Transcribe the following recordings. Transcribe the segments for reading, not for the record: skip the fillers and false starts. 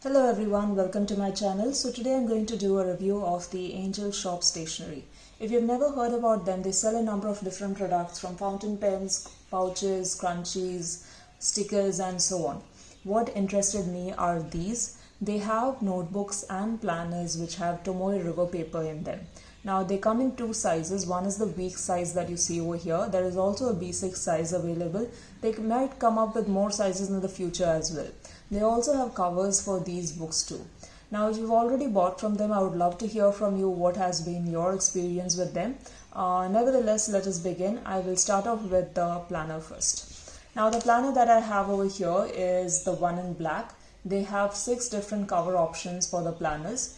Hello everyone, welcome to my channel. So today I'm going to do a review of the Angel Shoppe Stationery. If you've never heard about them, they sell a number of different products from fountain pens, pouches, crunchies, stickers and so on. What interested me are these. They have notebooks and planners which have Tomoe River Paper in them. Now they come in two sizes. One is the week size that you see over here. There is also a B6 size available. They might come up with more sizes in the future as well. They also have covers for these books too. Now if you've already bought from them, I would love to hear from you what has been your experience with them. Nevertheless, let us begin. I will start off with the planner first. Now the planner that I have over here is the one in black. They have 6 different cover options for the planners.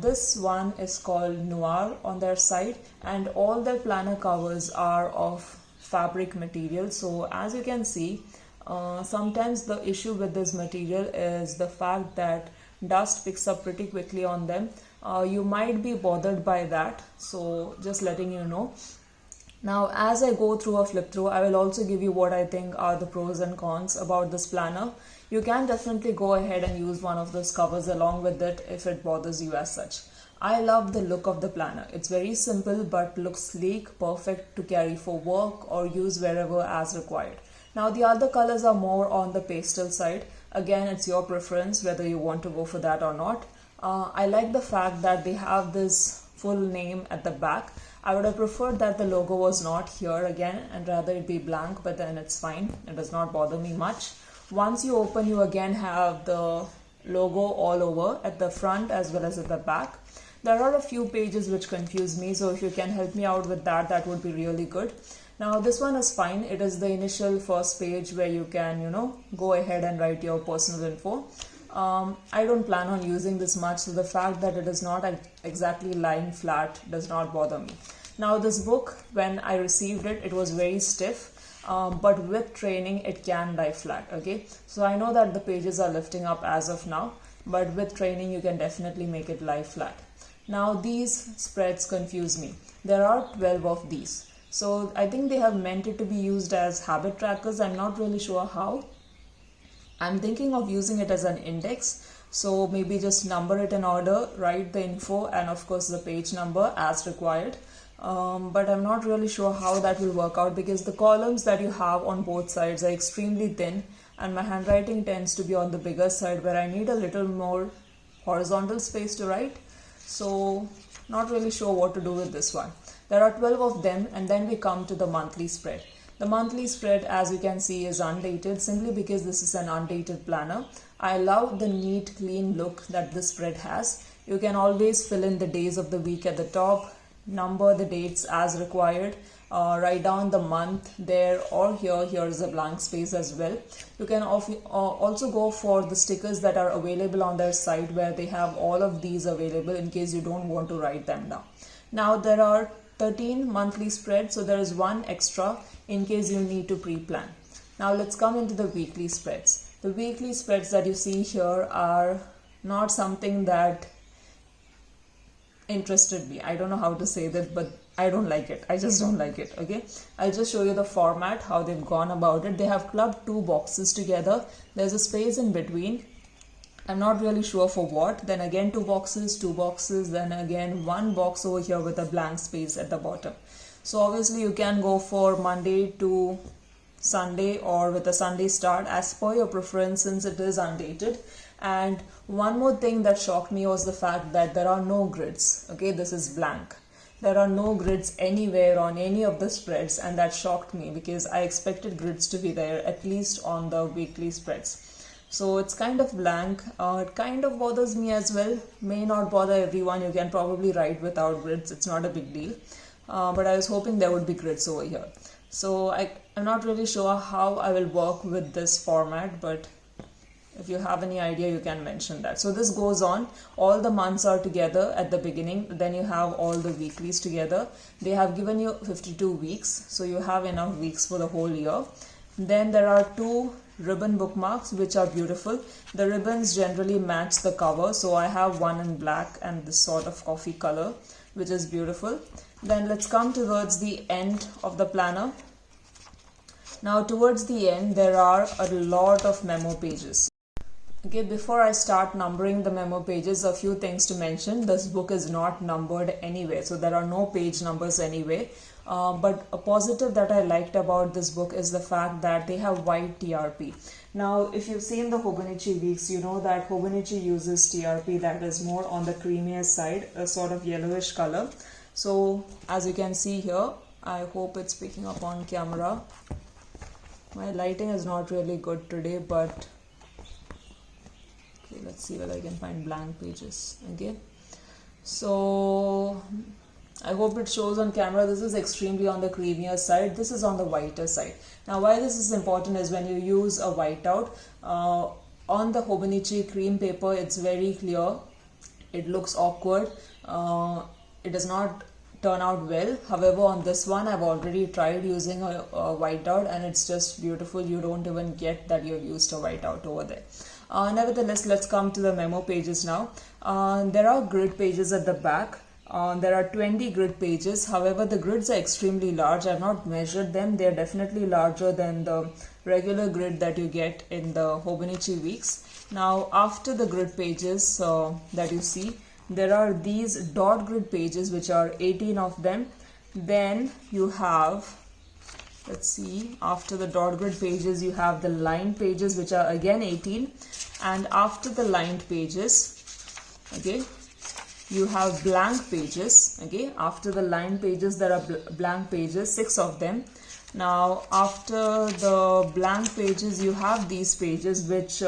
This one is called Noir on their side, and all their planner covers are of fabric material. So as you can see, sometimes the issue with this material is the fact that dust picks up pretty quickly on them. You might be bothered by that, so just letting you know. Now as I go through a flip through, I will also give you what I think are the pros and cons about this planner. You can definitely go ahead and use one of those covers along with it if it bothers you as such. I love the look of the planner. It's very simple but looks sleek, perfect to carry for work or use wherever as required. Now the other colors are more on the pastel side. Again, it's your preference whether you want to go for that or not. I like the fact that they have this full name at the back. I would have preferred that the logo was not here again and rather it be blank, but then it's fine. It does not bother me much. Once you open, you again have the logo all over at the front as well as at the back. There are a few pages which confuse me, so if you can help me out with that, that would be really good. Now this one is fine. It is the initial first page where you can, go ahead and write your personal info. I don't plan on using this much, so the fact that it is not exactly lying flat does not bother me. Now this book, when I received it, it was very stiff. But with training it can lie flat. Okay, so I know that the pages are lifting up as of now, but with training you can definitely make it lie flat. Now these spreads confuse me. There are 12 of these, so I think they have meant it to be used as habit trackers. I'm not really sure how. I'm thinking of using it as an index, so maybe just number it in order, write the info and of course the page number as required. But I'm not really sure how that will work out because the columns that you have on both sides are extremely thin and my handwriting tends to be on the bigger side where I need a little more horizontal space to write. So not really sure what to do with this one. There are 12 of them, and then we come to the monthly spread. The monthly spread, as you can see, is undated simply because this is an undated planner. I love the neat, clean look that this spread has. You can always fill in the days of the week at the top, number the dates as required, write down the month there or here. Here is a blank space as well. You can also go for the stickers that are available on their site where they have all of these available in case you don't want to write them down. Now there are 13 monthly spreads, so there is one extra in case you need to pre-plan. Now let's come into the weekly spreads. The weekly spreads that you see here are not something that interested me. I don't know how to say that, but I don't like it. I just don't like it. Okay, I'll just show you the format, how they've gone about it. They have clubbed 2 boxes together. There's a space in between. I'm not really sure for what. Then again 2 boxes, then again 1 box over here with a blank space at the bottom. So obviously you can go for Monday to Sunday or with a Sunday start as per your preference since it is undated. And one more thing that shocked me was the fact that there are no grids. Okay, this is blank. There are no grids anywhere on any of the spreads, and that shocked me because I expected grids to be there at least on the weekly spreads. So it's kind of blank. It kind of bothers me as well. May not bother everyone. You can probably write without grids. It's not a big deal. But I was hoping there would be grids over here. So I'm not really sure how I will work with this format, but if you have any idea, you can mention that. So this goes on. All the months are together at the beginning. Then you have all the weeklies together. They have given you 52 weeks. So you have enough weeks for the whole year. Then there are 2 ribbon bookmarks which are beautiful. The ribbons generally match the cover. So I have one in black and this sort of coffee color, which is beautiful. Then let's come towards the end of the planner. Now towards the end, there are a lot of memo pages. Okay, before I start numbering the memo pages, a few things to mention. This book is not numbered anyway, so there are no page numbers anyway. But a positive that I liked about this book is the fact that they have white TRP. Now, if you've seen the Hobonichi weeks, you know that Hobonichi uses TRP that is more on the creamier side, a sort of yellowish color. So, as you can see here, I hope it's picking up on camera. My lighting is not really good today, but okay, let's see whether I can find blank pages. Okay, so I hope it shows on camera. This is extremely on the creamier side. This is on the whiter side. Now, why this is important is when you use a whiteout on the Hobonichi cream paper, it's very clear. It looks awkward. It does not turn out well. However, on this one, I've already tried using a whiteout, and it's just beautiful. You don't even get that you've used a whiteout over there. Nevertheless, let's come to the memo pages now. There are grid pages at the back. There are 20 grid pages. However, the grids are extremely large. I've not measured them. They're definitely larger than the regular grid that you get in the Hobonichi weeks. Now, after the grid pages that you see, there are these dot grid pages, which are 18 of them. Then you have, let's see, after the dot grid pages, you have the line pages, which are again 18. And after the lined pages, okay, you have blank pages. Okay, after the line pages, there are blank pages, 6 of them. Now, after the blank pages, you have these pages, which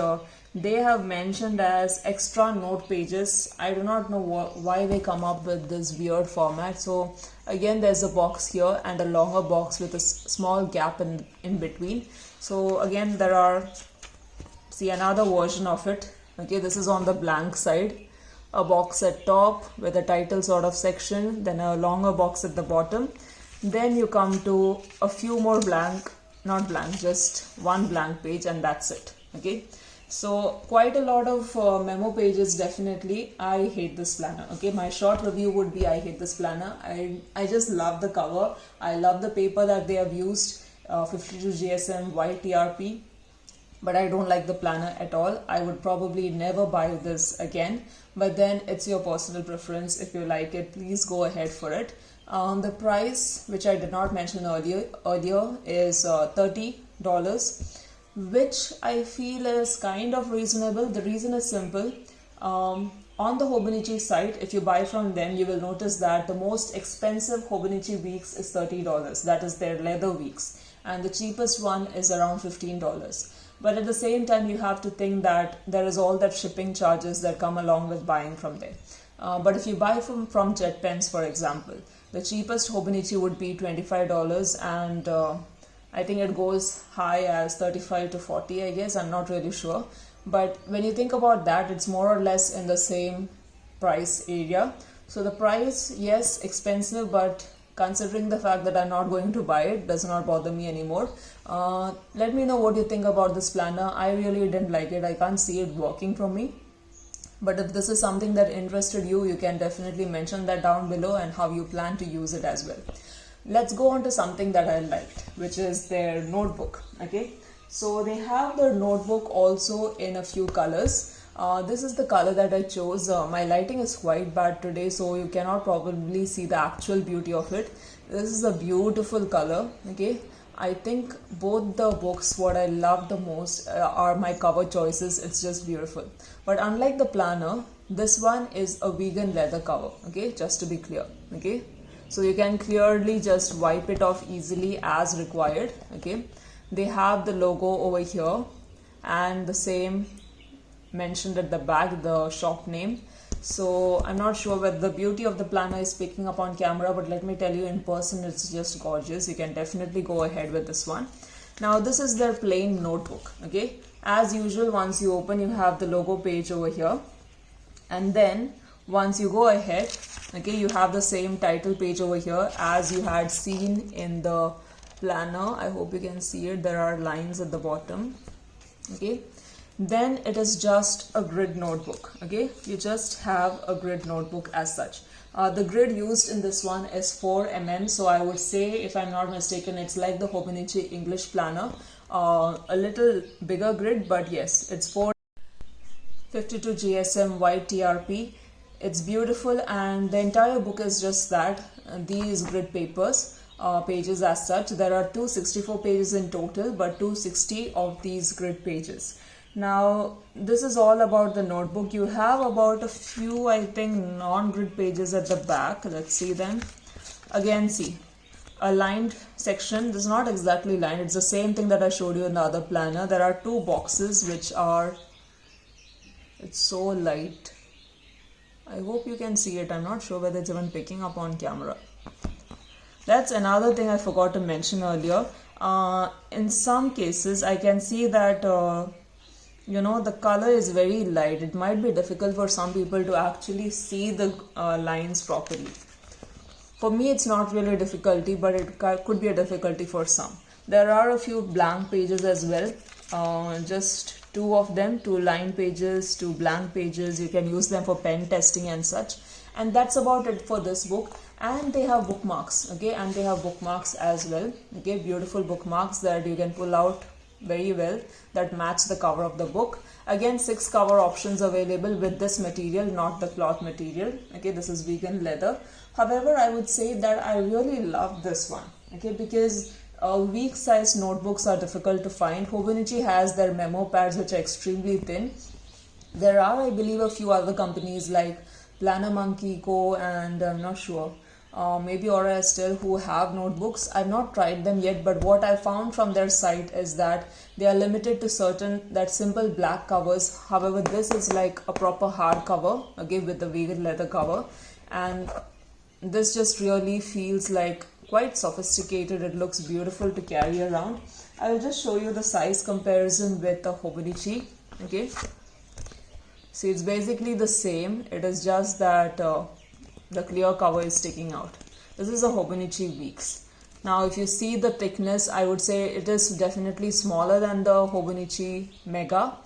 they have mentioned as extra note pages. I do not know why they come up with this weird format. So again, there's a box here and a longer box with a small gap in between. So again, there are, see, another version of it. Okay, this is on the blank side. A box at top with a title sort of section, then a longer box at the bottom. Then you come to a few more blank, not blank, just one blank page, and that's it. Okay, so quite a lot of memo pages. Definitely, I hate this planner. Okay, my short review would be I hate this planner. I just love the cover. I love the paper that they have used, 52 GSM white TRP. But I don't like the planner at all. I would probably never buy this again. But then it's your personal preference. If you like it, please go ahead for it. The price, which I did not mention earlier is $30, which I feel is kind of reasonable. The reason is simple. On the Hobonichi site, if you buy from them, you will notice that the most expensive Hobonichi weeks is $30. That is their leather weeks. And the cheapest one is around $15. But at the same time, you have to think that there is all that shipping charges that come along with buying from there. But if you buy from Jet Pens, for example, the cheapest Hobonichi would be $25, and I think it goes high as 35 to 40, I guess. I'm not really sure. But when you think about that, it's more or less in the same price area. So the price, yes, expensive, but considering the fact that I'm not going to buy it, does not bother me anymore. Let me know what you think about this planner. I really didn't like it. I can't see it working for me. But if this is something that interested you, you can definitely mention that down below and how you plan to use it as well. Let's go on to something that I liked, which is their notebook. Okay, so they have their notebook also in a few colors. This is the color that I chose. My lighting is quite bad today, so you cannot probably see the actual beauty of it. This is a beautiful color. Okay, I think both the books, what I love the most are my cover choices. It's just beautiful. But unlike the planner, this one is a vegan leather cover. Okay, just to be clear. Okay, so you can clearly just wipe it off easily as required. Okay, they have the logo over here and the same mentioned at the back, the shop name. So I'm not sure whether the beauty of the planner is picking up on camera, but let me tell you, in person it's just gorgeous. You can definitely go ahead with this one. Now this is their plain notebook. Okay, as usual, once you open, you have the logo page over here, and then once you go ahead, okay, you have the same title page over here as you had seen in the planner. I hope you can see it. There are lines at the bottom. Okay, then it is just a grid notebook. Okay, you just have a grid notebook as such. The grid used in this one is 4 mm, so I would say, if I'm not mistaken, it's like the Hobonichi English planner, a little bigger grid, but yes, it's 4. 52 GSM white TRP. It's beautiful, and the entire book is just that, these grid papers, pages as such. There are 264 pages in total, but 260 of these grid pages. Now this is all about the notebook. You have about a few, I think, non-grid pages at the back. Let's see them. Again, see, a lined section. This is not exactly lined, it's the same thing that I showed you in the other planner. There are 2 boxes which are, it's so light, I hope you can see it. I'm not sure whether it's even picking up on camera. That's another thing I forgot to mention earlier. In some cases I can see that the color is very light. It might be difficult for some people to actually see the lines properly. For me it's not really a difficulty, but it could be a difficulty for some. There are a few blank pages as well, just 2 of them, 2 line pages, 2 blank pages. You can use them for pen testing and such. And that's about it for this book. And they have bookmarks, okay, and they have bookmarks as well, okay, beautiful bookmarks that you can pull out very well, that match the cover of the book. Again, 6 cover options available with this material, not the cloth material, okay. This is vegan leather. However, I would say that I really love this one, okay, because weak size notebooks are difficult to find. Hobonichi has their memo pads which are extremely thin. There are, I believe, a few other companies like Planner Monkey Co. and I'm not sure, maybe Aura Estelle, who have notebooks. I've not tried them yet, but what I found from their site is that they are limited to that simple black covers. However, this is like a proper hard cover, okay, with the vegan leather cover, and this just really feels like quite sophisticated. It looks beautiful to carry around. I'll just show you the size comparison with the Hobonichi, okay. See, it's basically the same. It is just that the clear cover is sticking out. This is a Hobonichi Weeks. Now if you see the thickness, I would say it is definitely smaller than the Hobonichi Mega,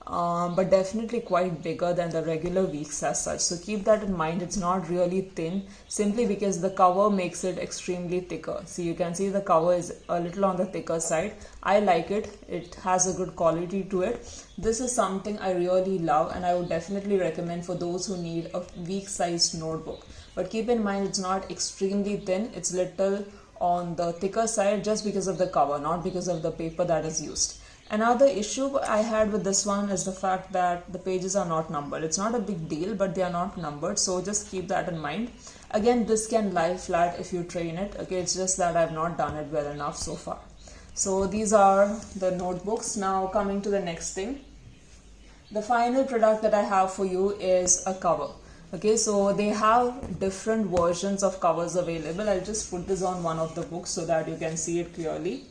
but definitely quite bigger than the regular Weeks as such. So keep that in mind. It's not really thin, simply because the cover makes it extremely thicker. So you can see the cover is a little on the thicker side. I like it. It has a good quality to it. This is something I really love, and I would definitely recommend for those who need a week sized notebook. But keep in mind, it's not extremely thin. It's little on the thicker side just because of the cover, not because of the paper that is used. Another issue I had with this one is the fact that the pages are not numbered. It's not a big deal, but they are not numbered, so just keep that in mind. Again, this can lie flat if you train it, okay. It's just that I've not done it well enough so far. So these are the notebooks. Now coming to the next thing, the final product that I have for you is a cover, okay. So they have different versions of covers available. I'll just put this on one of the books so that you can see it clearly.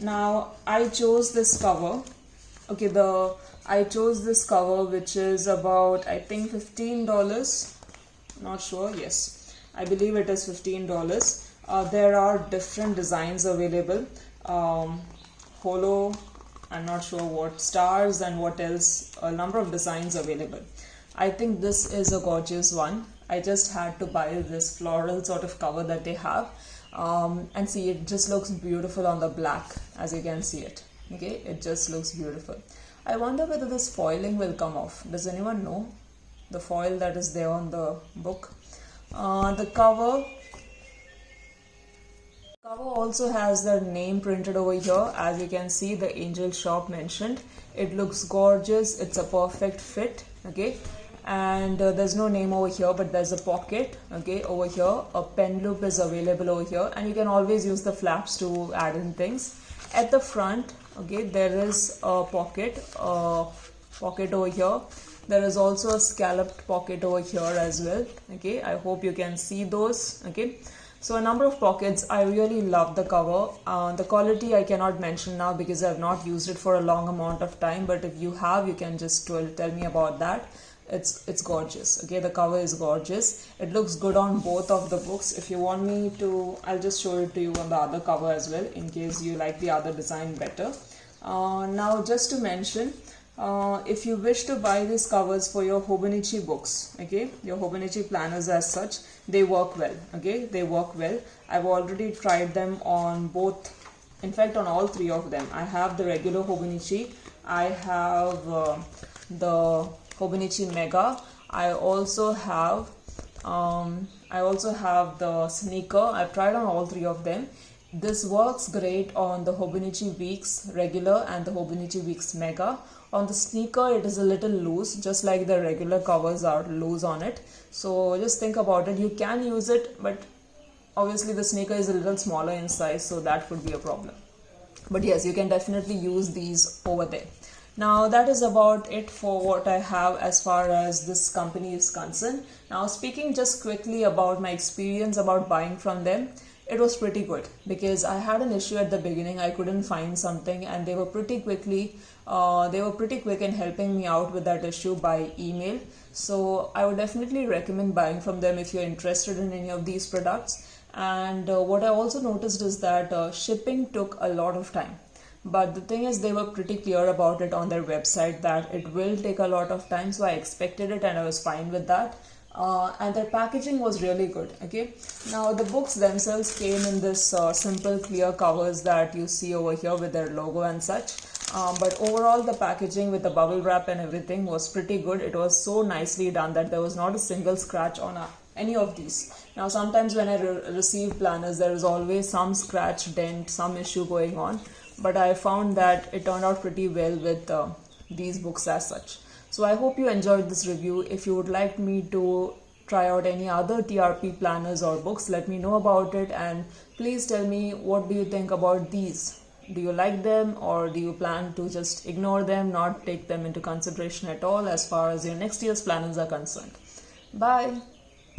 Now I chose this cover, okay, I chose this cover which is about, I think, $15, not sure, yes, I believe it is $15. There are different designs available, holo, I'm not sure what, stars and what else, a number of designs available. I think this is a gorgeous one. I just had to buy this floral sort of cover that they have. And see, it just looks beautiful on the black, as you can see it, okay. It just looks beautiful. I wonder whether this foiling will come off. Does anyone know the foil that is there on the book? The cover also has their name printed over here. As you can see, the Angel Shoppe mentioned. It looks gorgeous. It's a perfect fit, okay. And there's no name over here, but there's a pocket, okay, over here. A pen loop is available over here, and you can always use the flaps to add in things. At the front, okay, there is a pocket over here. There is also a scalloped pocket over here as well, okay. I hope you can see those, okay. So a number of pockets. I really love the cover. The quality I cannot mention now because I have not used it for a long amount of time, but if you have, you can just tell me about that. It's gorgeous, okay. The cover is gorgeous. It looks good on both of the books. If you want me to, I'll just show it to you on the other cover as well, in case you like the other design better. Now just to mention, if you wish to buy these covers for your Hobonichi books, okay, your Hobonichi planners as such, they work well, okay, they work well. I've already tried them on both, in fact on all 3 of them. I have the regular Hobonichi, I have the Hobonichi Mega. I also have the sneaker. I've tried on all three of them. This works great on the Hobonichi Weeks regular and the Hobonichi Weeks Mega. On the sneaker, it is a little loose, just like the regular covers are loose on it. So just think about it. You can use it, but obviously the sneaker is a little smaller in size, so that could be a problem. But yes, you can definitely use these over there. Now that is about it for what I have as far as this company is concerned. Now speaking just quickly about my experience about buying from them, it was pretty good because I had an issue at the beginning. I couldn't find something, and they were pretty quick in helping me out with that issue by email. So I would definitely recommend buying from them if you're interested in any of these products. And what I also noticed is that shipping took a lot of time. But the thing is, they were pretty clear about it on their website that it will take a lot of time. So I expected it and I was fine with that. And their packaging was really good. Okay, now the books themselves came in this simple clear covers that you see over here with their logo and such. But overall the packaging with the bubble wrap and everything was pretty good. It was so nicely done that there was not a single scratch on any of these. Now sometimes when I receive planners, there is always some scratch, dent, some issue going on, but I found that it turned out pretty well with these books as such. So I hope you enjoyed this review. If you would like me to try out any other TRP planners or books, let me know about it, and please tell me, what do you think about these? Do you like them, or do you plan to just ignore them, not take them into consideration at all as far as your next year's planners are concerned? Bye.